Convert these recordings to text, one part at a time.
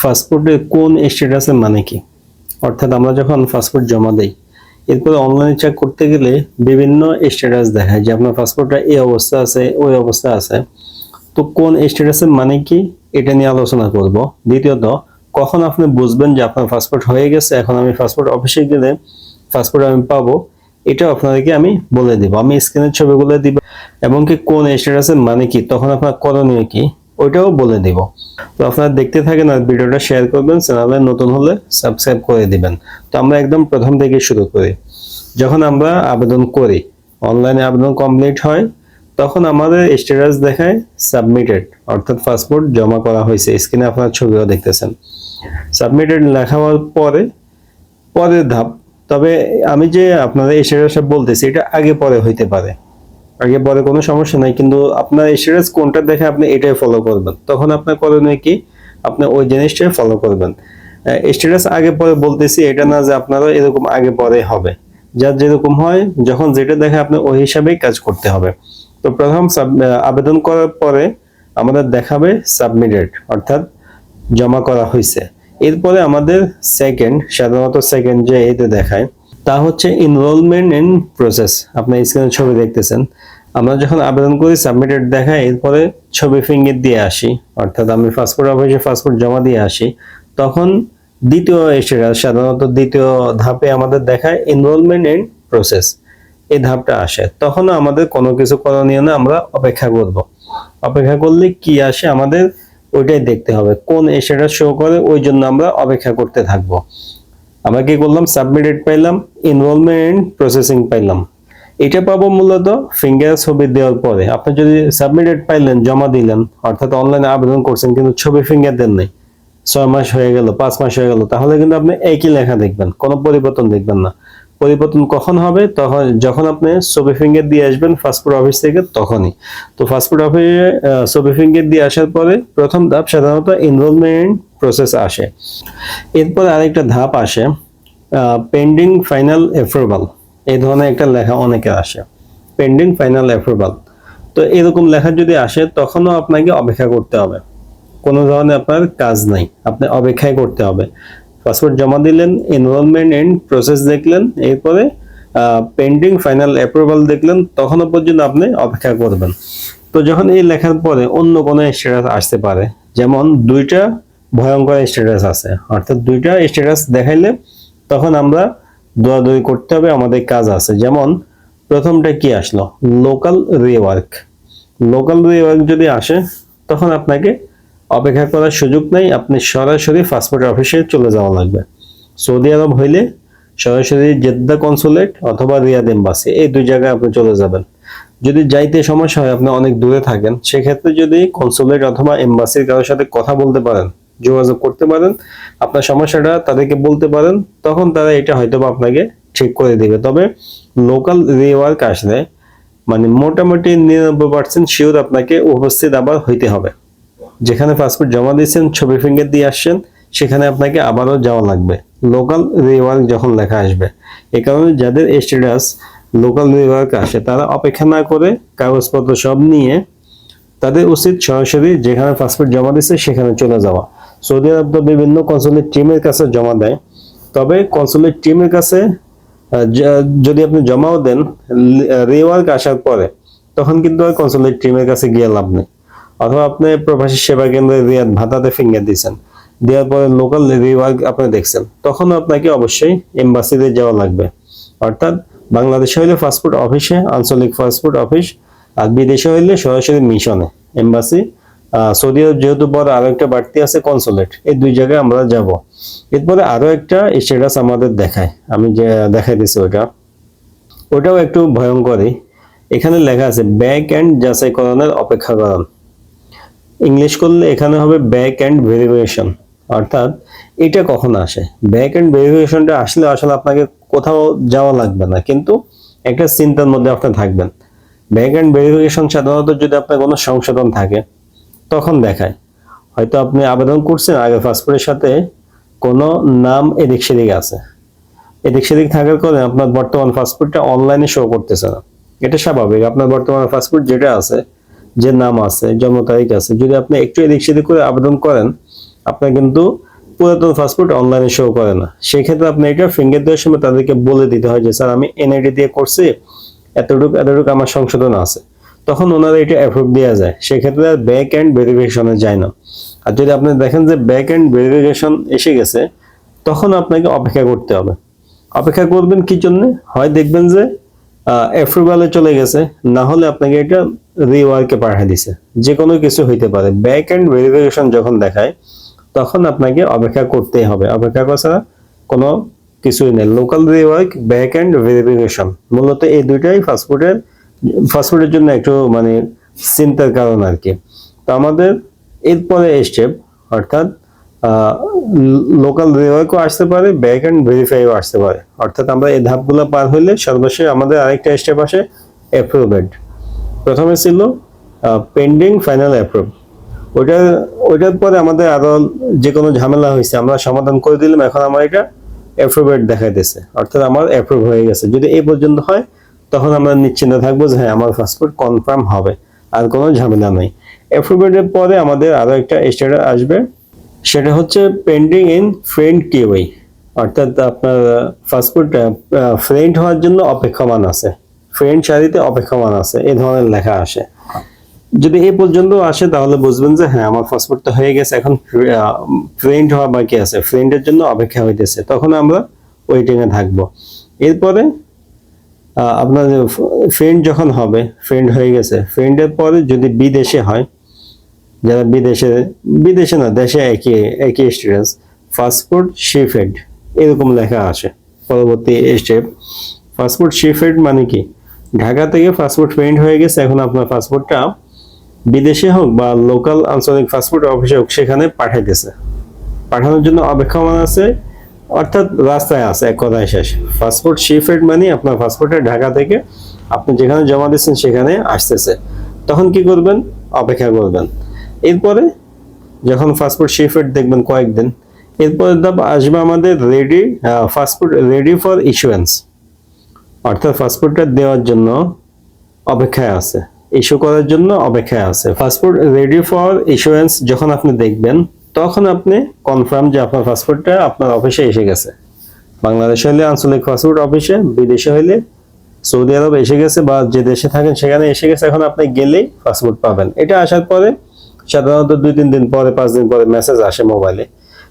ফাস্টফুডের কোন স্ট্যাটাসের মানে কি? অর্থাৎ আমরা যখন ফাস্টফুড জমা দেই, এরপরে অনলাইনে চেক করতে গেলে বিভিন্ন স্ট্যাটাস দেখায় যে আপনার পাসপোর্টটা এই অবস্থা আছে, ওই অবস্থা আছে। তো কোন স্ট্যাটাসের মানে কি, এটা নিয়ে আলোচনা করব। দ্বিতীয়ত, কখন আপনি বুঝবেন যে আপনার পাসপোর্ট হয়ে গেছে, এখন আমি পাসপোর্ট অফিসে গেলে পাসপোর্ট আমি পাবো, এটাও আপনাদেরকে আমি বলে দিব। আমি স্ক্রিনের ছবিগুলো দিব এবং কি কোন স্ট্যাটাসের মানে কি, তখন আপনার করণীয় কি, ওইটাও বলে দিব। তো আপনারা দেখতে থাকেন আর ভিডিওটা শেয়ার করবেন, চ্যানেলে নতুন হলে সাবস্ক্রাইব করে দিবেন। তো আমরা একদম প্রথম থেকে শুরু করি। যখন আমরা আবেদন করি, অনলাইনে আবেদন কমপ্লিট হয়, তখন আমাদের স্ট্যাটাস দেখায় সাবমিটেড, অর্থাৎ পাসপোর্ট জমা করা হয়েছে। স্ক্রিনে আপনারা ছবিও দেখতেছেন। সাবমিটেড লেখা হওয়ার পরে পরের ধাপ, তবে আমি যে আপনাদের স্ট্যাটাসটা বলতেছি এটা আগে পরে হইতে পারে, আগে পরে কোনো সমস্যা নাই, কিন্তু আপনার স্ট্যাটাস কোনটা দেখে আপনি এটাই ফলো করবেন। তখন আপনার করণীয় কি, আপনি ওই জিনিসটাই ফলো করবেন। স্ট্যাটাস আগে পরে বলতেছি এটা না যে আপনারও এরকম আগে পরে হবে, যার যেরকম হয় যখন যেটা দেখে আপনি ওই হিসাবেই কাজ করতে হবে। তো প্রথম আবেদন করার পরে আমাদের দেখাবে সাবমিটেড, অর্থাৎ জমা করা হয়েছে। এরপরে আমাদের সেকেন্ড, সাধারণত সেকেন্ড যে এতে দেখায় তা হচ্ছে এনরোলমেন্ট ইন প্রসেস। আপনি স্ক্রিনে ছবি দেখতেছেন। আমরা যখন আবেদন করি সাবমিটেড দেখায়, এরপরে ছবি ফিঙ্গার দিয়ে আসি, অর্থাৎ আমি পাসপোর্ট অফিসে পাসপোর্ট জমা দিয়ে আসি, তখন দ্বিতীয় স্ট্যাটাস, সাধারণত দ্বিতীয় ধাপে আমাদের দেখায় এনরোলমেন্ট ইন প্রসেস। এই ধাপটা আসে, তখনও আমাদের কোনো কিছু করণীয় না, আমরা অপেক্ষা করব। অপেক্ষা করলে কি আসে আমাদের ওইটাই দেখতে হবে, কোন স্ট্যাটাস শো করে, ওই জন্য আমরা অপেক্ষা করতে থাকবো। আমরা কি করলাম, সাবমিটেড পাইলাম, এনরোলমেন্ট প্রসেসিং পাইলাম। এটা পাবো মূলত ফিঙ্গার ছবি দেওয়ার পরে। আপনি যদি সাবমিটেড পাইলেন, জমা দিলেন, অর্থাৎ অনলাইনে আবেদন করছেন কিন্তু ছবি ফিঙ্গার দেন নাই, 6 মাস হয়ে গেল, 5 মাস হয়ে গেল, তাহলে কিন্তু আপনি একই লেখা দেখবেন, কোনো পরিবর্তন দেখবেন না। পরিবর্তন কখন হবে, তখন যখন আপনি ছবি ফিঙ্গার দিয়ে আসবেন পাসপোর্ট অফিস থেকে, তখনই। তো পাসপোর্ট অফিসে ছবি ফিঙ্গার দিয়ে আসার পরে প্রথম ধাপ সাধারণত এনরোলমেন্ট প্রসেস আসে। এরপর আরেকটা ধাপ আসে পেন্ডিং ফাইনাল অ্যাপ্রুভাল। এই ধরনের একটা লেখা অনেকের আসে, পেন্ডিং ফাইনাল অ্যাপ্রুভাল। তো এরকম লেখা যদি আসে, তখনও আপনাকে অপেক্ষা করতে হবে, কোনো ধরনের আপনার কাজ নাই, আপনি অপেক্ষায় করতে হবে। পাসপোর্ট জমা দিলেন, এনরোলমেন্ট এন্ড প্রসেস দেখলেন, এরপরে পেন্ডিং ফাইনাল অ্যাপ্রুভাল দেখলেন, তখনও পর্যন্ত আপনি অপেক্ষা করবেন। তো যখন এই লেখার পরে অন্য কোনো স্ট্যাটাস আসতে পারে, যেমন দুইটা ভয়ঙ্কর স্ট্যাটাস আছে, অর্থাৎ দুইটা স্ট্যাটাস দেখাইলে তখন আমরা দৌড়াদৌড়ি করতে হবে, আমাদের কাজ আছে। যেমন প্রথমটা কি আসলো, লোকাল রিওয়ার্ক। লোকাল রিওয়ার্ক যদি আসে, তখন আপনাকে অপেক্ষা করার সুযোগ নাই, আপনি সরাসরি পাসপোর্ট অফিসে চলে যাওয়া লাগবে। সৌদি আরব হইলে সরাসরি জেদ্দা কনসুলেট অথবা রিয়াদ এম্বাসি, এই দুই জায়গায় আপনি চলে যাবেন। যদি যাইতে সমস্যা হয়, আপনি অনেক দূরে থাকেন, সেক্ষেত্রে যদি কনসুলেট অথবা এম্বাসির কারোর সাথে কথা বলতে পারেন, যোগাযোগ করতে পারেন, আপনার সমস্যাটা তাদেরকে বলতে পারেন, তখন তারা এটা হয়তো আপনাকে ঠিক করে দিবে। তবে লোকাল রিওয়ার্ক আসলে মানে মোটামুটি 99% শিওর আপনাকে উপস্থিত আবার হইতে হবে। যেখানে পাসপোর্ট জমা দিয়েছেন, ছবি ফিঙ্গার দিয়ে আসছেন, সেখানে আপনাকে আবারও যাওয়া লাগবে লোকাল রিওয়ার্ক যখন লেখা আসবে। এই কারণে যাদের স্ট্যাটাস লোকাল রিওয়ার্ক আসে, তারা অপেক্ষা না করে কাগজপত্র সব নিয়ে তাদের উচিত সরাসরি যেখানে পাসপোর্ট জমা দিচ্ছে সেখানে চলে যাওয়া। সৌদি আরব তো বিভিন্ন কনসুলেট টিমের কাছে জমা দেয়, তবে কনসুলেট টিমের কাছে যদি আপনি জমাও দেন রিওয়ার্ক আসার পরে, তখন কিন্তু আর কনসুলেট টিমের কাছে গিয়ে লাভ নেই। অথবা আপনি প্রবাসী সেবা কেন্দ্রে রিয়াদ ভাতাতে ফিঙ্গার দিয়েছেন, দেওয়ার পরে লোকাল রিওয়ার্ক আপনি দেখছেন, তখন আপনাকে অবশ্যই এম্বাসিতে যাওয়া লাগবে। অর্থাৎ বাংলাদেশে হইলে পাসপোর্ট অফিসে, আঞ্চলিক পাসপোর্ট অফিস, আর বিদেশে হইলে সরাসরি মিশনে, এম্বাসি। সৌদি আরব যেহেতু বড়, আরো একটা বাড়তি আছে কনসুলেট, এই দুই জায়গায় আমরা যাব। এরপরে আরো একটা স্ট্যাটাস আমাদের দেখায়, আমি যে দেখাই দিচ্ছি ওটাও একটু ভয়ঙ্করই। এখানে লেখা আছে ব্যাক এন্ড যাচাইকরণের অপেক্ষাকরণ। ইংলিশ করলে এখানে হবে ব্যাক এন্ড ভেরিফিকেশন। অর্থাৎ এটা কখন আসে, ব্যাক এন্ড ভেরিফিকেশনটা আসলে আসলে আপনাকে কোথাও যাওয়া লাগবে না, কিন্তু একটা চিন্তার মধ্যে আপনি থাকবেন। ব্যাক এন্ড ভেরিফিকেশন সাধারণত যদি আপনার কোনো সংশোধন থাকে, তখন দেখায়। হয়তো আপনি আবেদন করছেন, আগে পাসপোর্টের সাথে কোনো নাম এদিক সেদিক আছে, এদিক সেদিক থাকার কারণে আপনার বর্তমান পাসপোর্টটা অনলাইনে শো করতেছে না। এটা স্বাভাবিক, আপনার বর্তমান পাসপোর্ট যেটা আছে, যে নাম আছে, জন্ম তারিখ আছে, যদি আপনি একটু এদিক সেদিক করে আবেদন করেন, আপনার কিন্তু পুরাতন পাসপোর্ট অনলাইনে শো করে না, সেই ক্ষেত্রে আপনি এটা ফিঙ্গার দেওয়ার সময় তাদেরকে বলে দিতে হয় যে স্যার আমি এনআইডি দিয়ে করছি, এতটুকু এতটুকু আমার সংশোধন আছে, তখন ওনারা এটা অ্যাপ্রুভ দেওয়া যায়। সেক্ষেত্রে আর ব্যাক এন্ড ভেরিফিকেশনে যায় না। আর যদি আপনি দেখেন যে ব্যাক এন্ড ভেরিফিকেশন এসে গেছে, তখন আপনাকে অপেক্ষা করতে হবে। অপেক্ষা করবেন কি জন্য? হয় দেখবেন যে অ্যাপ্রুভালে চলে গেছে, না হলে আপনাকে এটা রিওয়ার্কে পাঠিয়ে দিছে, যে কোনো কিছু হইতে পারে। ব্যাক এন্ড ভেরিফিকেশন যখন দেখায় তখন আপনাকে অপেক্ষা করতেই হবে, অপেক্ষা করা ছাড়া কোনো কিছুই নেই। Local rework, back end verification, মূলত এই দুইটাই ফাস্টফুডের জন্য একটু মানে চিন্তার কারণ আর কি। তো আমাদের এরপরে স্টেপ, অর্থাৎ লোকাল রিওয়ার্কও আসতে পারে, ব্যাক এন্ড ভেরিফাইও আসতে পারে। অর্থাৎ আমরা এই ধাপগুলো পার হইলে সর্বশেষ আমাদের আরেকটা স্টেপ আসে অ্যাপ্রুভেড। প্রথমে ছিল পেন্ডিং, ফাইনাল অ্যাপ্রুভ। ওইটার পরে আমাদের আরো যে কোনো ঝামেলা হয়েছে আমরা সমাধান করে দিলাম, এখন আমার এটা অ্যাপ্রুভেড দেখাইতেছে, অর্থাৎ আমার অ্যাপ্রুভ হয়ে গেছে। যদি এই পর্যন্ত হয় তখন আমরা নিশ্চিন্ত থাকবো যে হ্যাঁ আমার পাসপোর্ট কনফার্ম হবে, আর কোনো ঝামেলা নেই। অ্যাপ্রুভেডের পরে আমাদের আরো একটা স্ট্যাটাস আসবে, সেটা হচ্ছে পেন্ডিং ইন ফ্রেন্ড কিউই, অর্থাৎ আপনার পাসপোর্টটা ফ্রেন্ড হওয়ার জন্য অপেক্ষমান আছে, ফ্রেন্ড সারিতে অপেক্ষমান আছে, এই ধরনের লেখা আসে। যদি এই পর্যন্ত আসে তাহলে বুঝবেন যে হ্যাঁ আমার পাসপোর্টটা হয়ে গেছে, এখন ফ্রেন্ড হওয়া বাকি আছে, ফ্রেন্ডের জন্য অপেক্ষা হইতেছে, তখন আমরা ওয়েটিং এ থাকবো। এরপরে আপনার ফ্রেন্ড যখন হবে, ফ্রেন্ড হয়ে গেছে, ফ্রেন্ডের পরে যদি বিদেশে হয়, যারা বিদেশে না দেশে একই স্ট্যাটাস, পাসপোর্ট শিফটেড এরকম লেখা আসে। পরবর্তী স্টেপ পাসপোর্ট শিফটেড মানে কি? ঢাকা থেকে পাসপোর্ট ফ্রেন্ড হয়ে গেছে, এখন আপনার পাসপোর্টটা বিদেশে হোক বা লোকাল আঞ্চলিক পাসপোর্ট অফিসে হোক সেখানে পাঠাইতেছে, পাঠানোর জন্য অপেক্ষমান আছে, অর্থাৎ রাস্তায় আছে, এক কথায় শেষ। পাসপোর্ট শিফটেড মানে আপনার পাসপোর্টে ঢাকা থেকে আপনি যেখানে জমা দিচ্ছেন সেখানে আসতেছে, তখন কি করবেন? অপেক্ষা করবেন। এরপরে যখন পাসপোর্ট শিফটেড দেখবেন কয়েকদিন, এরপরে ধাপ আসবে আমাদের ready, passport ready for issuance, অর্থাৎ পাসপোর্টটা দেওয়ার জন্য অপেক্ষায় আছে, ইস্যু করার জন্য অপেক্ষায় আছে। পাসপোর্ট রেডি ফর ইস্যুয়েন্স যখন আপনি দেখবেন, তখন আপনি কনফার্ম যে আপনার পাসপোর্টটা আপনার অফিসে এসে গেছে। বাংলাদেশ হলে আঞ্চলিক পাসপোর্ট অফিসে, বিদেশে হলে সৌদি আরব এসে গেছে, বা যে দেশে থাকেন সেখানে এসে গেছে, এখন আপনি গেলেই পাসপোর্ট পাবেন। এটা আসার পরে সাধারণত 2-3 দিন পরে, 5 দিন পরে মেসেজ আসে মোবাইলে।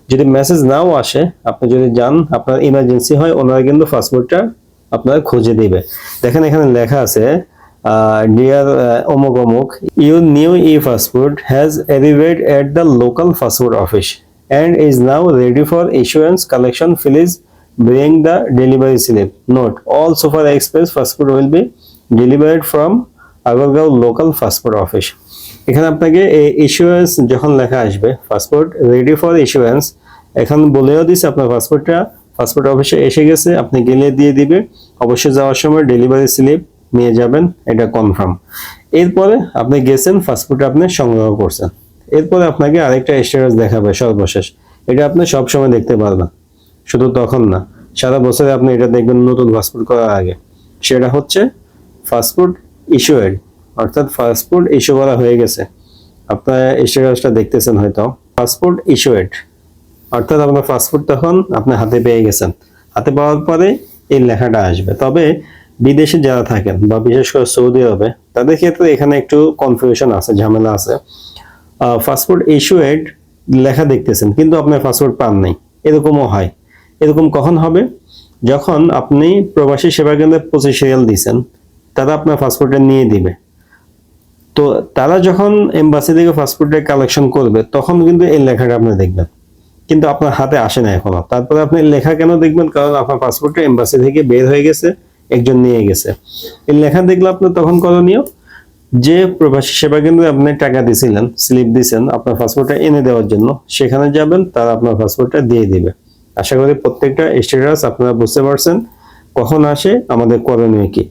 যদি মেসেজ নাও আসে, আপনি যদি যান, আপনার ইমার্জেন্সি হয়, ওনারা কিন্তু পাসপোর্টটা আপনার খুঁজে দিবে। দেখেন এখানে লেখা আছে, ডিয়ার অমুক অমুক, your new e passport has arrived at the local passport office and is now ready for issuance collection. Please bring the delivery slip. Note: all Super Express passport will be delivered from Agargaon local passport office. এখানে আপনাকে issuance যখন লেখা আসবে, passport ready for issuance, এখন বলেও দিছে আপনার পাসপোর্টটা পাসপোর্ট অফিসে এসে গেছে, আপনি গেলে দিয়ে দিবে। অবশ্যই যাওয়ার সময় ডেলিভারি স্লিপ নিয়ে যাবেন, এটা কনফার্ম। এরপরে আপনি গেছেন, পাসপোর্ট আপনি সংগ্রহ করছেন, এরপরে আপনাকে আরেকটা স্ট্যাটাস দেখাবে সর্বশেষ। এটা আপনি সব সময় দেখতে পারবেন, শুধু তখন না, সারা বছরে আপনি এটা দেখবেন নতুন পাসপোর্ট করার আগে। সেটা হচ্ছে পাসপোর্ট ইস্যুয়েড, অর্থাৎ পাসপোর্ট ইস্যু করা হয়ে গেছে। আপনার স্ট্যাটাসটা দেখতেছেন হয়তো, পাসপোর্ট ইস্যুয়েড, অর্থাৎ আপনার পাসপোর্ট তখন আপনি হাতে পেয়ে গেছেন। হাতে পাওয়ার পরে এই লেখাটা আসবে। তবে বিদেশে যারা থাকেন বা বিশেষ করে সৌদি আরবে, তাদের ক্ষেত্রে এখানে একটু কনফিউশন আছে, ঝামেলা আছে। পাসপোর্ট ইস্যুয়েড লেখা দেখতেছেন কিন্তু আপনার পাসপোর্ট পান নাই, এরকমও হয়। এরকম কখন হবে? যখন আপনি প্রবাসী সেবা কেন্দ্রে 25 সিরিয়াল দিয়েছেন, তারা আপনার পাসপোর্টটা নিয়ে দিবে। তো তারা যখন এমবাসি থেকে পাসপোর্টের কালেকশন করবে, তখন কিন্তু এই লেখাটা আপনি দেখবেন, কিন্তু আপনার হাতে আসে না এখনো। তারপরে আপনি লেখা কেন দেখবেন? কারণ আপনার পাসপোর্টটা এমবাসি থেকে বের হয়ে গেছে, একজন নিয়ে গেছে। এই লেখা দেখলে আপনার তখন করণীয়, যে প্রবাসী সেবা কেন্দ্রে আপনি টাকা দিয়েছিলেন, স্লিপ দিয়েছেন আপনার পাসপোর্টটা এনে দেওয়ার জন্য, সেখানে যাবেন, তারা আপনার পাসপোর্টটা দিয়ে দিবে। আশা করি প্রত্যেকটা স্ট্যাটাস আপনারা বুঝতে পারছেন কখন আসে, আমাদের করণীয় কি।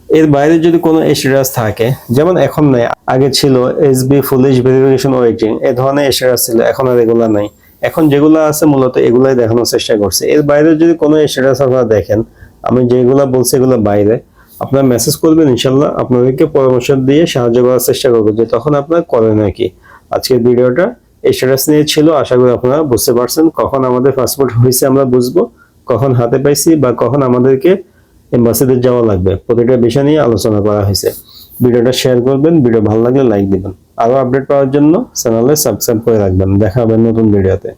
এর বাইরে যদি কোনো স্ট্যাটাস থাকে, যেমন এখন নাই, আগে ছিল এসবি পুলিশ ভেরিফিকেশন ওয়েটিং, এই ধরনের স্ট্যাটাস ছিল, এখন আর এগুলা নাই। এখন যেগুলো আছে মূলত এগুলাই দেখানোর চেষ্টা করছে। এর বাইরে যদি কোনো স্ট্যাটাস আপনারা দেখেন, আমি যেগুলো বলছি এগুলো বাইরে, আপনারা মেসেজ করবেন, ইনশাল্লাহ আপনাদেরকে পরামর্শ দিয়ে সাহায্য করার চেষ্টা করবো যে তখন আপনার করণীয় কি। আজকের ভিডিওটা স্ট্যাটাস নিয়ে ছিল। আশা করি আপনারা বুঝতে পারছেন কখন আমাদের পাসপোর্ট হয়েছে আমরা বুঝবো, কখন হাতে পাইছি বা কখন আমাদেরকে এম্বাসিতে যাওয়া লাগবে, প্রতিটা বিষয় নিয়ে আলোচনা করা হয়েছে। ভিডিওটা শেয়ার করবেন, ভিডিও ভালো লাগলে লাইক দিবেন। আরো আপডেট পাওয়ার জন্য চ্যানেলে সাবস্ক্রাইব করে রাখবেন। দেখা হবে নতুন ভিডিওতে।